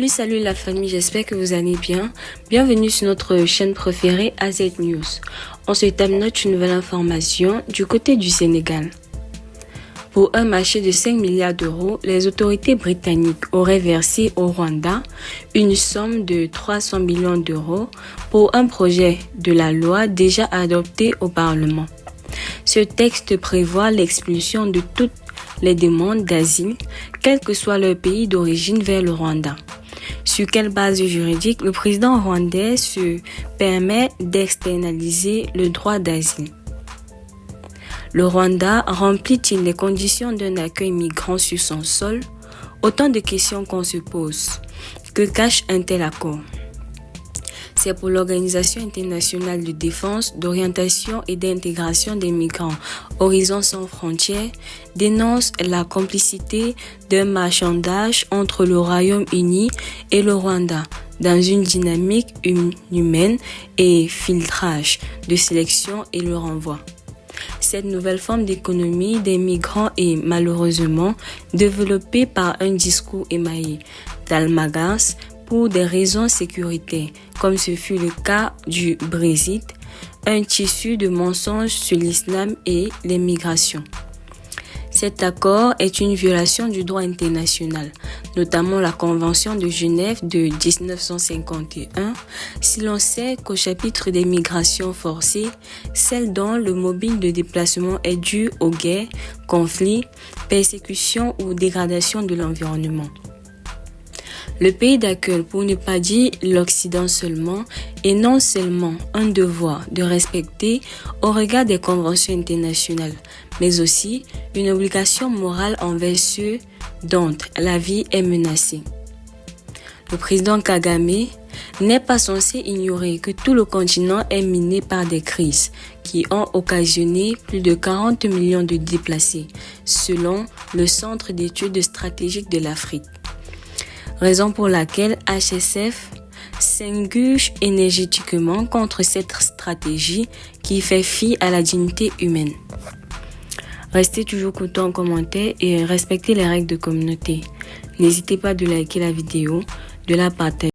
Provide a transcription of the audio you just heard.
Salut la famille, j'espère que vous allez bien. Bienvenue sur notre chaîne préférée AZ News. On se note une nouvelle information du côté du Sénégal. Pour un marché de 5 milliards d'euros, les autorités britanniques auraient versé au Rwanda une somme de 300 millions d'euros pour un projet de la loi déjà adopté au Parlement. Ce texte prévoit l'expulsion de toutes les demandes d'asile, quel que soit leur pays d'origine, vers le Rwanda. Sur quelle base juridique le président rwandais se permet d'externaliser le droit d'asile? Le Rwanda remplit-il les conditions d'un accueil migrant sur son sol? Autant de questions qu'on se pose. Que cache un tel accord? C'est pour l'Organisation internationale de défense, d'orientation et d'intégration des migrants, Horizon sans frontières, dénonce la complicité d'un marchandage entre le Royaume-Uni et le Rwanda dans une dynamique humaine et filtrage de sélection et le renvoi. Cette nouvelle forme d'économie des migrants est malheureusement développée par un discours émaillé d'almagas pour des raisons sécuritaires, comme ce fut le cas du Brexit, un tissu de mensonges sur l'islam et les migrations. Cet accord est une violation du droit international, notamment la Convention de Genève de 1951, si l'on sait qu'au chapitre des migrations forcées, celle dont le mobile de déplacement est dû aux guerres, conflits, persécutions ou dégradation de l'environnement. Le pays d'accueil, pour ne pas dire l'Occident seulement, est non seulement un devoir de respecter au regard des conventions internationales, mais aussi une obligation morale envers ceux dont la vie est menacée. Le président Kagame n'est pas censé ignorer que tout le continent est miné par des crises qui ont occasionné plus de 40 millions de déplacés, selon le Centre d'études stratégiques de l'Afrique. Raison pour laquelle HSF s'engage énergétiquement contre cette stratégie qui fait fi à la dignité humaine. Restez toujours courtois en commentaire et respectez les règles de communauté. N'hésitez pas de liker la vidéo, de la partager.